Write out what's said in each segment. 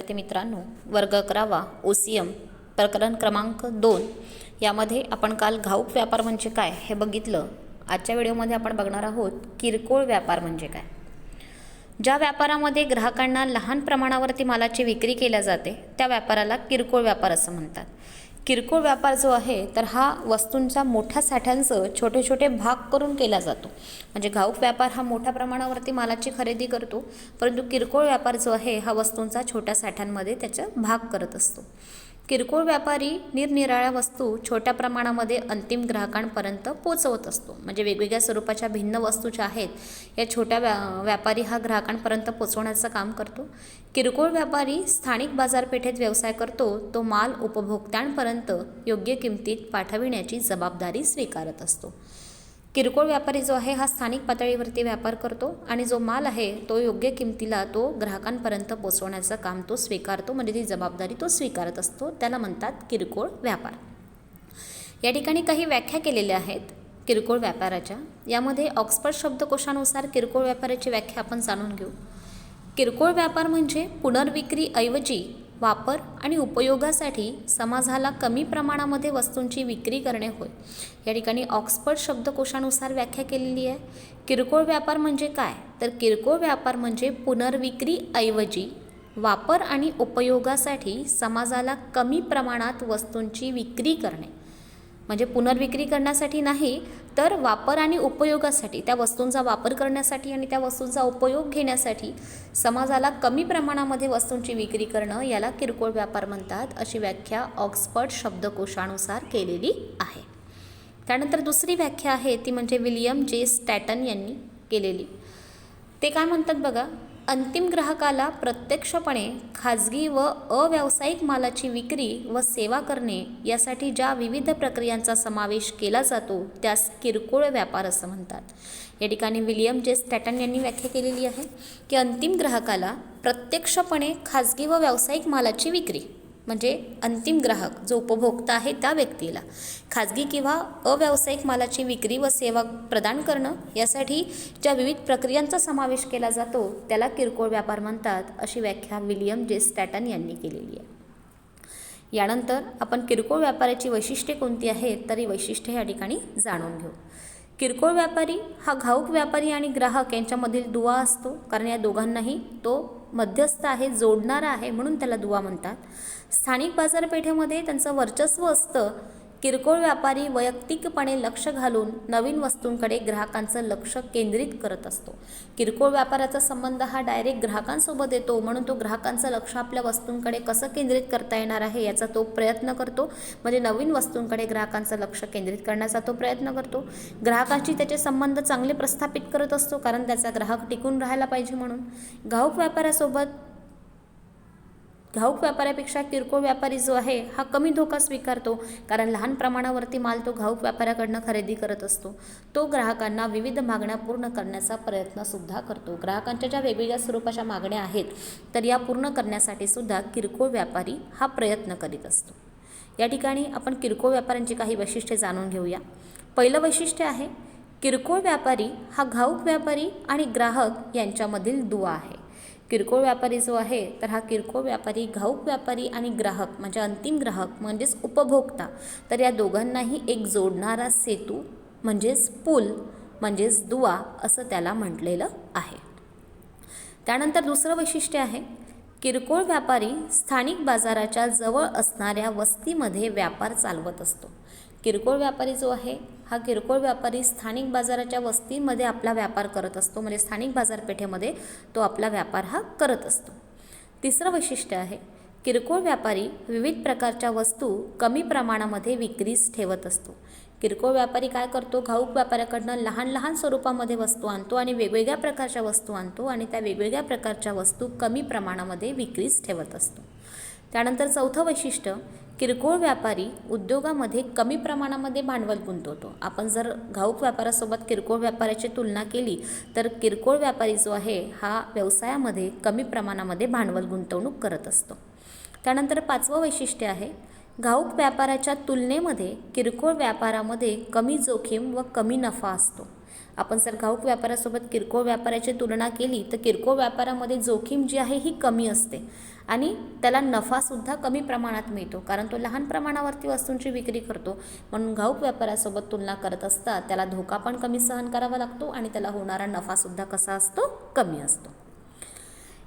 विद्यार्थी मित्रांनो, वर्ग 11वा OCM प्रकरण क्रमांक 2 यामध्ये आपण काल घाऊक व्यापार म्हणजे काय हे बघितलं. आजच्या व्हिडिओमध्ये आपण बघणार आहोत किरकोळ व्यापार म्हणजे काय. ज्या व्यापारामध्ये ग्राहकांना लहान प्रमाणावरती मालाची विक्री केल्या जाते त्या व्यापाराला किरकोळ व्यापार असं म्हणतात. किरकोळ व्यापार जो आहे तर हा वस्तूंचा मोठ्या साठ्यांचं छोटे छोटे भाग करून केला जातो. म्हणजे घाऊक व्यापार हा मोठ्या प्रमाणावरती मालाची खरेदी करतो, परंतु किरकोळ व्यापार जो आहे हा वस्तूंचा छोट्या साठ्यांमध्ये त्याचा भाग करत असतो. किरकोळ व्यापारी निरनिराळ्या वस्तू छोट्या प्रमाणामध्ये अंतिम ग्राहकांपर्यंत पोहोचवत असतो. म्हणजे वेगवेगळ्या स्वरूपाच्या भिन्न वस्तू ज्या आहेत या छोट्या व्यापारी हा ग्राहकांपर्यंत पोहोचवण्याचं काम करतो. किरकोळ व्यापारी स्थानिक बाजारपेठेत व्यवसाय करतो, तो माल उपभोक्त्यांपर्यंत योग्य किमतीत पाठविण्याची जबाबदारी स्वीकारत असतो. किरकोळ व्यापारी जो आहे हा स्थानिक पातळीवरती व्यापार करतो आणि जो माल आहे तो योग्य किमतीला तो ग्राहकांपर्यंत पोहोचवण्याचं काम तो स्वीकारतो, म्हणजे ती जबाबदारी तो स्वीकारत असतो. त्याला म्हणतात किरकोळ व्यापार. या ठिकाणी काही व्याख्या केलेल्या आहेत किरकोळ व्यापाराच्या. यामध्ये ऑक्सफर्ड शब्दकोशानुसार किरकोळ व्यापाराची व्याख्या आपण जाणून घेऊ. किरकोळ व्यापार म्हणजे पुनर्विक्रीऐवजी वापर आणि उपयोगासाठी समाजाला कमी प्रमाणामध्ये वस्तूंची विक्री करणे होय. या ठिकाणी ऑक्सफर्ड शब्दकोशानुसार व्याख्या केलेली आहे. किरकोळ व्यापार म्हणजे काय, तर किरकोळ व्यापार म्हणजे पुनर्विक्रीऐवजी वापर आणि उपयोगासाठी समाजाला कमी प्रमाणात वस्तूंची विक्री करणे. म्हणजे पुनर्विक्री करण्यासाठी नाही तर वापर आणि उपयोगासाठी, त्या वस्तूंचा वापर करण्यासाठी आणि त्या वस्तूंचा उपयोग घेण्यासाठी समाजाला कमी प्रमाणामध्ये वस्तूंची विक्री करणं याला किरकोळ व्यापार म्हणतात, अशी व्याख्या ऑक्सफर्ड शब्दकोशानुसार केलेली आहे. त्यानंतर दुसरी व्याख्या आहे ती म्हणजे विलियम जे स्टॅटन यांनी केलेली. ते काय म्हणतात बघा. अंतिम ग्राहकाला प्रत्यक्षपणे खाजगी व अव्यावसायिक मालाची विक्री व सेवा करणे यासाठी ज्या विविध प्रक्रियांचा समावेश केला जातो त्यास किरकोळ व्यापार असं म्हणतात. या ठिकाणी विलियम जे स्टॅटन यांनी व्याख्या केलेली आहे की अंतिम ग्राहकाला प्रत्यक्षपणे खाजगी व व्यावसायिक मालाची विक्री, म्हणजे अंतिम ग्राहक जो उपभोक्ता आहे त्या व्यक्तीला खाजगी किंवा अव्यावसायिक मालाची विक्री व सेवा प्रदान करणं यासाठी ज्या विविध प्रक्रियांचा समावेश केला जातो त्याला किरकोळ व्यापार म्हणतात, अशी व्याख्या विलियम जे स्टॅटन यांनी केलेली आहे. यानंतर आपण किरकोळ व्यापाराची वैशिष्ट्ये कोणती आहेत तर ही वैशिष्ट्ये या ठिकाणी जाणून घेऊ. किरकोळ व्यापारी हा घाऊक व्यापारी आणि ग्राहक यांच्यामधील दुवा असतो, कारण या दोघांनाही तो मध्यस्थ आहे, जोडणारा आहे, म्हणून त्याला दुवा म्हणतात. स्थानिक बाजारपेठेमध्ये त्यांचं वर्चस्व असतं. किरकोळ व्यापारी वैयक्तिकपणे लक्ष घालून नवीन वस्तूंकडे ग्राहकांचं लक्ष केंद्रित करत असतो. किरकोळ व्यापाराचा संबंध हा डायरेक्ट ग्राहकांसोबत येतो, म्हणून तो ग्राहकांचं लक्ष आपल्या वस्तूंकडे कसं केंद्रित करता येणार आहे याचा तो प्रयत्न करतो. म्हणजे नवीन वस्तूंकडे ग्राहकांचं लक्ष केंद्रित करण्याचा तो प्रयत्न करतो. ग्राहकांशी त्याचे संबंध चांगले प्रस्थापित करत असतो, कारण त्याचा ग्राहक टिकून राहायला पाहिजे म्हणून. घाऊक व्यापारापेक्षा किरकोळ व्यापारी जो आहे हा कमी धोका स्वीकारतो, कारण लहान प्रमाणावरती माल तो घाऊक व्यापाऱ्याकडनं खरेदी करत असतो. तो ग्राहकांना विविध मागण्या पूर्ण करण्याचा प्रयत्न सुद्धा करतो. ग्राहकांच्या ज्या वेगवेगळ्या स्वरूपाच्या मागण्या आहेत तर या पूर्ण करण्यासाठी सुद्धा किरकोळ व्यापारी हा प्रयत्न करीत असतो. या ठिकाणी आपण किरकोळ व्यापाऱ्यांची काही वैशिष्ट्ये जाणून घेऊया. पहिलं वैशिष्ट्य आहे किरकोळ व्यापारी हा घाऊक व्यापारी आणि ग्राहक यांच्यामधील दुवा आहे. किरकोळ व्यापारी जो आहे तर हा किरकोळ व्यापारी घाऊक व्यापारी आणि ग्राहक म्हणजे अंतिम ग्राहक म्हणजेच उपभोक्ता, तर या दोघांनाही एक जोडणारा सेतू म्हणजेच पूल म्हणजेच दुवा असं त्याला म्हटलेलं आहे. त्यानंतर दुसरं वैशिष्ट्य आहे किरकोळ व्यापारी स्थानिक बाजाराच्या जवळ असणाऱ्या वस्तीमध्ये व्यापार चालवत असतो. किरकोळ व्यापारी जो आहे हा किरकोळ व्यापारी स्थानिक बाजाराच्या वस्तीमध्ये आपला व्यापार करत असतो, म्हणजे स्थानिक बाजारपेठेमध्ये तो आपला व्यापार हा करत असतो. तिसरं वैशिष्ट्य आहे किरकोळ व्यापारी विविध प्रकारच्या वस्तू कमी प्रमाणामध्ये विक्रीस ठेवत असतो. किरकोळ व्यापारी काय करतो, घाऊक व्यापाऱ्याकडनं लहान लहान स्वरूपामध्ये वस्तू आणतो आणि वेगवेगळ्या प्रकारच्या वस्तू आणतो आणि त्या वेगवेगळ्या प्रकारच्या वस्तू कमी प्रमाणामध्ये विक्रीस ठेवत असतो. त्यानंतर चौथं वैशिष्ट्य किरकोळ व्यापारी उद्योगामध्ये कमी प्रमाणामध्ये भांडवल गुंतवतो. आपण जर घाऊक व्यापारासोबत किरकोळ व्यापाराची तुलना केली तर किरकोळ व्यापारी जो आहे हा व्यवसायामध्ये कमी प्रमाणामध्ये भांडवल गुंतवणूक करत असतो. त्यानंतर पाचवं वैशिष्ट्य आहे घाऊक व्यापाराच्या तुलनेमध्ये किरकोळ व्यापारामध्ये कमी जोखीम व कमी नफा असतो. आपण जर घाऊक व्यापारासोबत किरकोळ व्यापाराची तुलना केली तर किरकोळ व्यापारामध्ये जोखीम जी आहे ही कमी असते आणि त्याला नफासुद्धा कमी प्रमाणात मिळतो, कारण तो लहान प्रमाणावरती वस्तूंची विक्री करतो. म्हणून घाऊक व्यापारासोबत तुलना करत असता त्याला धोका पण कमी सहन करावा लागतो आणि त्याला होणारा नफासुद्धा कसा असतो, कमी असतो.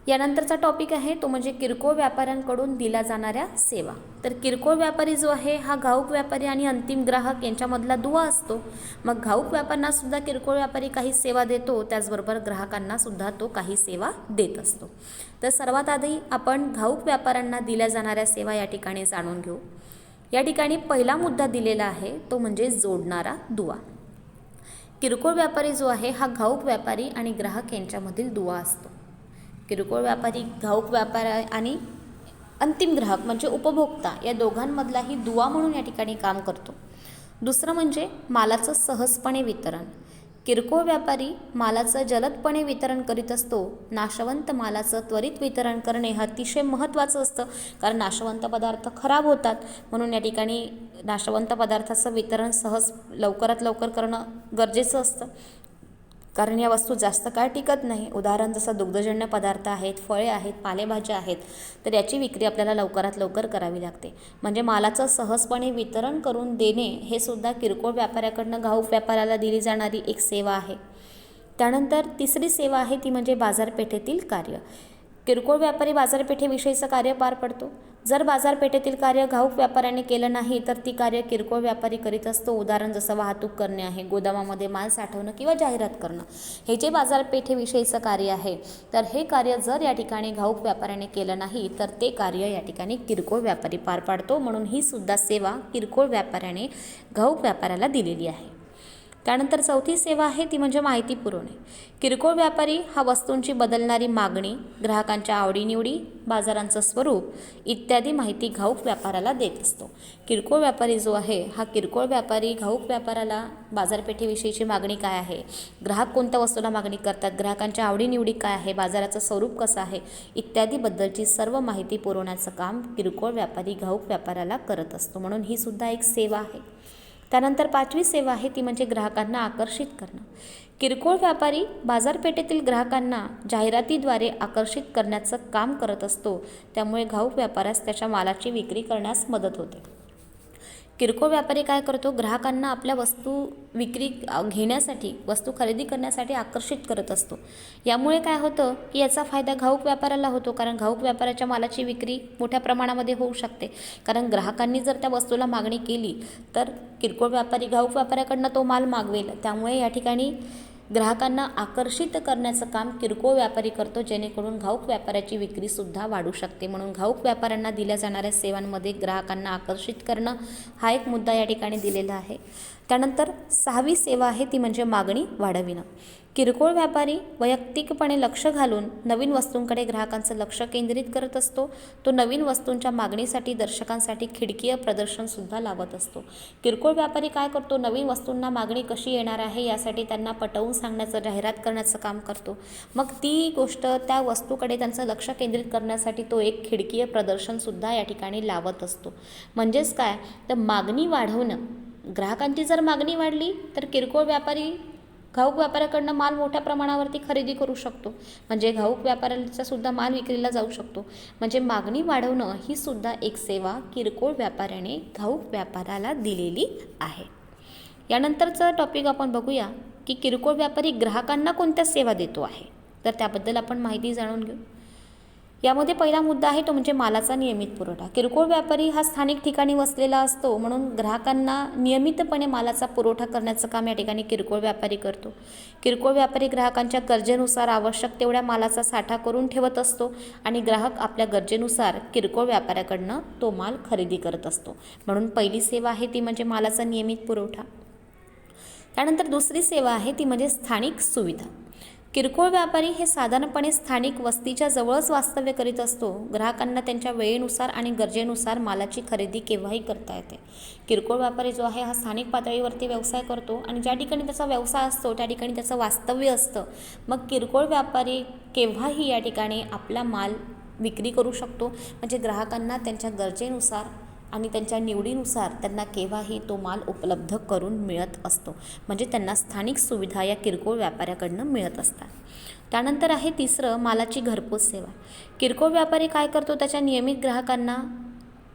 यानंतरचा टॉपिक आहे तो म्हणजे किरकोळ व्यापाऱ्यांकडून दिल्या जाणाऱ्या सेवा. तर किरकोळ व्यापारी जो आहे हा घाऊक व्यापारी आणि अंतिम ग्राहक यांच्यामधला दुवा असतो. मग घाऊक व्यापाऱ्यांना सुद्धा किरकोळ व्यापारी काही सेवा देतो, त्याचबरोबर ग्राहकांना सुद्धा तो काही सेवा देत असतो. तर सर्वात आधी आपण घाऊक व्यापाऱ्यांना दिल्या जाणाऱ्या सेवा या ठिकाणी जाणून घेऊ. या ठिकाणी पहिला मुद्दा दिलेला आहे तो म्हणजे जोडणारा दुवा. किरकोळ व्यापारी जो आहे हा घाऊक व्यापारी आणि ग्राहक यांच्यामधील दुवा असतो. किरकोळ व्यापारी घाऊक व्यापारी आणि अंतिम ग्राहक म्हणजे उपभोक्ता या दोघांमधलाही दुवा म्हणून या ठिकाणी काम करतो. दुसरं म्हणजे मालाचं सहजपणे वितरण. किरकोळ व्यापारी मालाचं जलदपणे वितरण करीत असतो. नाशवंत मालाचं त्वरित वितरण करणे हे अतिशय महत्त्वाचं असतं, कारण नाशवंत पदार्थ खराब होतात. म्हणून या ठिकाणी नाशवंत पदार्थाचं वितरण सहज लवकरात लवकर करणं गरजेचं असतं, कारण या वस्तू जास्त काळ टिकत नाही. उदाहरण जसं दुग्धजन्य पदार्थ आहेत, फळे आहेत, पालेभाज्या आहेत, तर याची विक्री आपल्याला लवकरात लवकर करावी लागते. म्हणजे मालाचं सहजपणे वितरण करून देणे हे सुद्धा किरकोळ व्यापाऱ्याकडनं घाऊक व्यापाऱ्याला दिली जाणारी एक सेवा आहे. त्यानंतर तिसरी सेवा आहे ती म्हणजे बाजारपेठेतील कार्य. किरकोळ व्यापारी बाजारपेठेविषयीचं कार्य पार पडतो. जर बाजारपेठेतील कार्य घाऊक व्यापाऱ्याने केलं नाही तर ती कार्य किरकोळ व्यापारी करीत असतो. उदाहरण जसं वाहतूक करणे आहे, गोदामामध्ये माल साठवणं किंवा जाहिरात करणं, हे जे बाजारपेठेविषयीचं कार्य आहे तर हे कार्य जर या ठिकाणी घाऊक व्यापाऱ्याने केलं नाही तर ते कार्य या ठिकाणी किरकोळ व्यापारी पार पाडतो. म्हणून ही सुद्धा सेवा किरकोळ व्यापाऱ्याने घाऊक व्यापाऱ्याला दिलेली आहे. त्यानंतर चौथी सेवा आहे ती म्हणजे माहिती पुरवणे. किरकोळ व्यापारी हा वस्तूंची बदलणारी मागणी, ग्राहकांच्या आवडीनिवडी, बाजारांचं स्वरूप इत्यादी माहिती घाऊक व्यापाराला देत असतो. किरकोळ व्यापारी जो आहे हा किरकोळ व्यापारी घाऊक व्यापाराला बाजारपेठेविषयीची मागणी काय आहे, ग्राहक कोणत्या वस्तूला मागणी करतात, ग्राहकांच्या आवडीनिवडी काय आहे, बाजाराचं स्वरूप कसं आहे इत्यादीबद्दलची सर्व माहिती पुरवण्याचं काम किरकोळ व्यापारी घाऊक व्यापाराला करत असतो. म्हणून ही सुद्धा एक सेवा आहे. त्यानंतर पाचवी सेवा आहे ती म्हणजे ग्राहकांना आकर्षित करणं. किरकोळ व्यापारी बाजारपेठेतील ग्राहकांना जाहिरातीद्वारे आकर्षित करण्याचं काम करत असतो. त्यामुळे घाऊक व्यापाऱ्यास त्याच्या मालाची विक्री करण्यास मदत होते. किरकोळ व्यापारी काय करतो, ग्राहकांना आपल्या वस्तू विक्री घेण्यासाठी, वस्तू खरेदी करण्यासाठी आकर्षित करत असतो. यामुळे काय होतं की याचा फायदा घाऊक व्यापाऱ्याला होतो, कारण घाऊक व्यापाऱ्याच्या मालाची विक्री मोठ्या प्रमाणामध्ये होऊ शकते. कारण ग्राहकांनी जर त्या वस्तूला मागणी केली तर किरकोळ व्यापारी घाऊक व्यापाऱ्याकडनं तो माल मागवेल. त्यामुळे या ठिकाणी ग्राहकांना आकर्षित करण्याचं काम किरकोळ व्यापारी करतो, जेणेकरून घाऊक व्यापाऱ्याची विक्रीसुद्धा वाढू शकते. म्हणून घाऊक व्यापाऱ्यांना दिल्या जाणाऱ्या सेवांमध्ये ग्राहकांना आकर्षित करणं हा एक मुद्दा या ठिकाणी दिलेला आहे. त्यानंतर सहावी सेवा आहे ती म्हणजे मागणी वाढविणं. किरकोळ व्यापारी वैयक्तिकपणे लक्ष घालून नवीन वस्तूंकडे ग्राहकांचं लक्ष केंद्रित करत असतो. तो नवीन वस्तूंच्या मागणीसाठी दर्शकांसाठी खिडकीय प्रदर्शनसुद्धा लावत असतो. किरकोळ व्यापारी काय करतो, नवीन वस्तूंना मागणी कशी येणार आहे यासाठी त्यांना पटवून सांगण्याचं, जाहिरात करण्याचं काम करतो. मग ती गोष्ट त्या वस्तूकडे त्यांचं लक्ष केंद्रित करण्यासाठी तो एक खिडकीय प्रदर्शनसुद्धा या ठिकाणी लावत असतो. म्हणजेच काय तर मागणी वाढवणं. ग्राहकांची जर मागणी वाढली तर किरकोळ व्यापारी घाऊक व्यापाऱ्याकडनं माल मोठ्या प्रमाणावरती खरेदी करू शकतो. म्हणजे घाऊक व्यापाऱ्याचा सुद्धा माल विक्रीला जाऊ शकतो. म्हणजे मागणी वाढवणं ही सुद्धा एक सेवा किरकोळ व्यापाऱ्याने घाऊक व्यापाऱ्याला दिलेली आहे. यानंतरचं टॉपिक आपण बघूया की किरकोळ व्यापारी ग्राहकांना कोणत्या सेवा देतो आहे, तर त्याबद्दल आपण माहिती जाणून घेऊ. यामध्ये पहिला मुद्दा आहे तो म्हणजे मालाचा नियमित पुरवठा. किरकोळ व्यापारी हा स्थानिक ठिकाणी वसलेला असतो, म्हणून ग्राहकांना नियमितपणे मालाचा पुरवठा करण्याचं काम या ठिकाणी किरकोळ व्यापारी करतो. किरकोळ व्यापारी ग्राहकांच्या गरजेनुसार आवश्यक तेवढ्या मालाचा साठा करून ठेवत असतो आणि ग्राहक आपल्या गरजेनुसार किरकोळ व्यापाऱ्याकडनं तो माल खरेदी करत असतो. म्हणून पहिली सेवा आहे ती म्हणजे मालाचा नियमित पुरवठा. त्यानंतर दुसरी सेवा आहे ती म्हणजे स्थानिक सुविधा. किरकोळ व्यापारी हे साधारणपणे स्थानिक वस्तीच्या जवळच वास्तव्य करीत असतो. ग्राहकांना त्यांच्या वेळेनुसार आणि गरजेनुसार मालाची खरेदी केव्हाही करता येते. किरकोळ व्यापारी जो आहे हा स्थानिक पातळीवरती व्यवसाय करतो आणि ज्या ठिकाणी त्याचा व्यवसाय असतो त्या ठिकाणी त्याचं वास्तव्य असतं. मग किरकोळ व्यापारी केव्हाही या ठिकाणी आपला माल विक्री करू शकतो. म्हणजे ग्राहकांना त्यांच्या गरजेनुसार आणि त्यांच्या निवडीनुसार त्यांना केव्हाही तो माल उपलब्ध करून मिळत असतो. म्हणजे त्यांना स्थानिक सुविधा या किरकोळ व्यापाऱ्याकडनं मिळत असतात. त्यानंतर आहे तिसरं, मालाची घरपोच सेवा. किरकोळ व्यापारी काय करतो, त्याच्या नियमित ग्राहकांना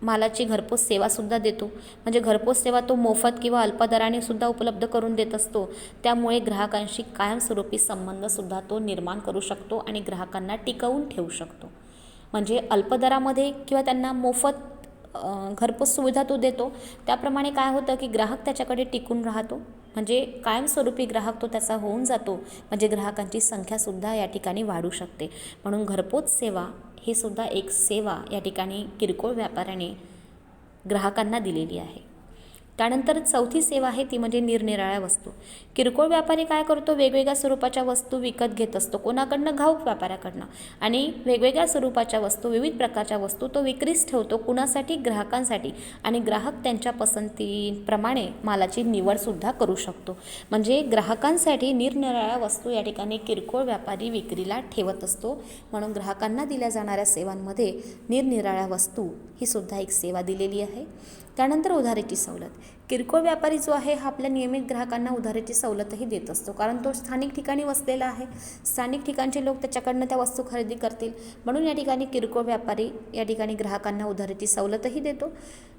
मालाची घरपोच सेवासुद्धा देतो. म्हणजे घरपोच सेवा तो मोफत किंवा अल्प दराने सुद्धा उपलब्ध करून देत असतो. त्यामुळे ग्राहकांशी कायमस्वरूपी संबंधसुद्धा तो निर्माण करू शकतो आणि ग्राहकांना टिकवून ठेवू शकतो. म्हणजे अल्प दरामध्ये किंवा त्यांना मोफत घरपोच सुविधा तो देतो. त्याप्रमाणे काय होतं की ग्राहक त्याच्याकडे टिकून राहतो. म्हणजे कायमस्वरूपी ग्राहक तो त्याचा होऊन जातो. म्हणजे ग्राहकांची संख्यासुद्धा या ठिकाणी वाढू शकते. म्हणून घरपोच सेवा ही सुद्धा एक सेवा या ठिकाणी किरकोळ व्यापाऱ्याने ग्राहकांना दिलेली आहे. त्यानंतर चौथी सेवा आहे ती म्हणजे निरनिराळ्या वस्तू. किरकोळ व्यापारी काय करतो, वेगवेगळ्या स्वरूपाच्या वस्तू विकत घेत असतो. कोणाकडनं, घाऊक व्यापाऱ्याकडनं. आणि वेगवेगळ्या स्वरूपाच्या वस्तू, विविध प्रकारच्या वस्तू तो विक्रीस ठेवतो. कुणासाठी, ग्राहकांसाठी. आणि ग्राहक त्यांच्या पसंतीप्रमाणे मालाची निवडसुद्धा करू शकतो. म्हणजे ग्राहकांसाठी निरनिराळ्या वस्तू या ठिकाणी किरकोळ व्यापारी विक्रीला ठेवत असतो. म्हणून ग्राहकांना दिल्या जाणाऱ्या सेवांमध्ये निरनिराळ्या वस्तू ही सुद्धा एक सेवा दिलेली आहे. त्यानंतर उधारीची सवलत. किरकोळ व्यापारी जो आहे हा आपल्या नियमित ग्राहकांना उधारीची सवलतही देत असतो. कारण तो स्थानिक ठिकाणी वसलेला आहे. स्थानिक ठिकाणचे लोक त्याच्याकडनं त्या वस्तू खरेदी करतील. म्हणून या ठिकाणी किरकोळ व्यापारी या ठिकाणी ग्राहकांना उधारीची सवलतही देतो.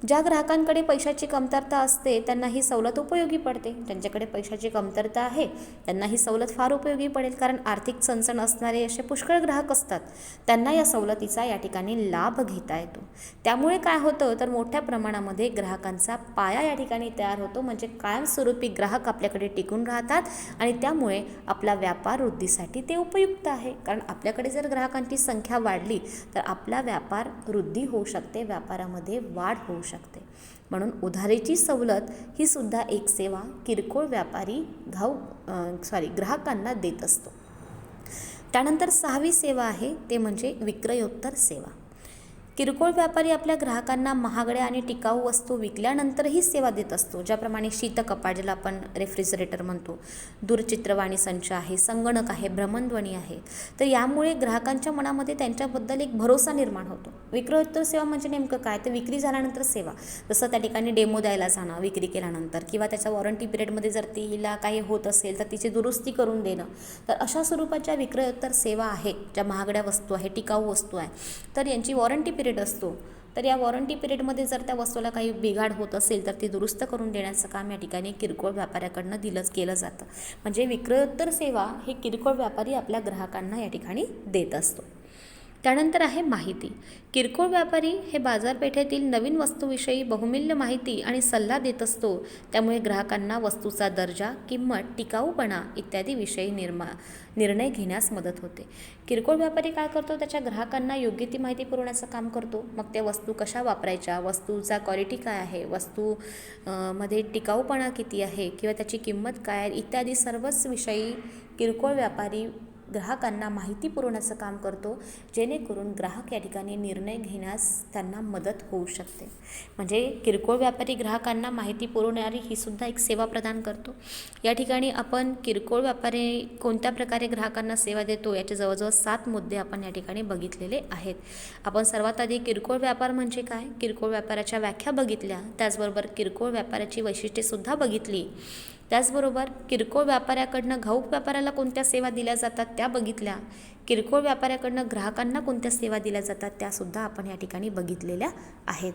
ज्या ग्राहकांकडे पैशाची कमतरता असते त्यांना ही सवलत उपयोगी पडते. ज्यांच्याकडे पैशाची कमतरता आहे त्यांना ही सवलत फार उपयोगी पडेल. कारण आर्थिक चणचण असणारे असे पुष्कळ ग्राहक असतात. त्यांना या सवलतीचा या ठिकाणी लाभ घेता येतो. त्यामुळे काय होतं तर मोठ्या प्रमाणामध्ये ग्राहकांचा पाया या ठिकाणी तयार होतो. म्हणजे कायमस्वरूपी ग्राहक आपल्याकडे टिकून राहतात आणि त्यामुळे आपला व्यापार वृद्धीसाठी ते उपयुक्त आहे. कारण आपल्याकडे जर ग्राहकांची संख्या वाढली तर आपला व्यापार वृद्धी होऊ शकते, व्यापारामध्ये वाढ होऊ शकते. म्हणून उधारीची सवलत ही सुद्धा एक सेवा किरकोळ व्यापारी ग्राहकांना देत असतो. त्यानंतर सहावी सेवा आहे ते म्हणजे विक्रयोत्तर सेवा. किरकोळ व्यापारी आपल्या ग्राहकांना महागड्या आणि टिकाऊ वस्तू विकल्यानंतरही सेवा देत असतो. ज्याप्रमाणे शीतकपाट, ज्याला आपण रेफ्रिजरेटर म्हणतो, दूरचित्रवाणी संच आहे, संगणक आहे, भ्रमणध्वनी आहे. तर यामुळे ग्राहकांच्या मनामध्ये त्यांच्याबद्दल एक भरोसा निर्माण होतो. विक्रयोत्तर सेवा म्हणजे नेमकं काय, तर विक्री झाल्यानंतर सेवा. जसं त्या ठिकाणी डेमो द्यायला जाणं विक्री केल्यानंतर, किंवा त्याच्या वॉरंटी पिरियडमध्ये जर तिला काही होत असेल तर तिची दुरुस्ती करून देणं. तर अशा स्वरूपाच्या विक्रयोत्तर सेवा आहेत, ज्या महागड्या वस्तू आहे, टिकाऊ वस्तू आहे, तर यांची वॉरंटी पिरियड असतो. तर या वॉरंटी पिरियडमध्ये जर त्या वस्तूला काही बिघाड होत असेल तर ती दुरुस्त करून देण्याचं काम या ठिकाणी किरकोळ व्यापाऱ्याकडनं केलं जातं. म्हणजे विक्रयोत्तर सेवा हे किरकोळ व्यापारी आपल्या ग्राहकांना या ठिकाणी देत असतो. त्यानंतर आहे माहिती. किरकोळ व्यापारी हे बाजारपेठेतील नवीन वस्तूविषयी बहुमूल्य माहिती आणि सल्ला देत असतो. त्यामुळे ग्राहकांना वस्तूचा दर्जा, किंमत, टिकाऊपणा इत्यादी विषयी निर्णय घेण्यास मदत होते. किरकोळ व्यापारी काय करतो, त्याच्या ग्राहकांना योग्य ती माहिती पुरवण्याचं काम करतो. मग त्या वस्तू कशा वापरायच्या, वस्तूचा क्वालिटी काय आहे, वस्तू मध्ये टिकाऊपणा किती आहे, किंवा त्याची किंमत काय आहे, इत्यादी सर्वच विषयी किरकोळ व्यापारी ग्राहकांना माहिती पुरवण्याचं काम करतो. जेणेकरून ग्राहक या ठिकाणी निर्णय घेण्यास त्यांना मदत होऊ शकते. म्हणजे किरकोळ व्यापारी ग्राहकांना माहिती पुरवणारी ही सुद्धा एक सेवा प्रदान करतो. या ठिकाणी आपण किरकोळ व्यापारी कोणत्या प्रकारे ग्राहकांना सेवा देतो याचे जवळजवळ 7 मुद्दे आपण या ठिकाणी बघितलेले आहेत. आपण सर्वात आधी किरकोळ व्यापार म्हणजे काय, किरकोळ व्यापाराच्या व्याख्या बघितल्या. त्याचबरोबर किरकोळ व्यापाराची वैशिष्ट्येसुद्धा बघितली. त्याचबरोबर किरकोळ व्यापाऱ्याकडनं घाऊक व्यापाऱ्याला कोणत्या सेवा दिल्या जातात त्या बघितल्या. किरकोळ व्यापाऱ्याकडनं ग्राहकांना कोणत्या सेवा दिल्या जातात त्यासुद्धा आपण या ठिकाणी बघितलेल्या आहेत.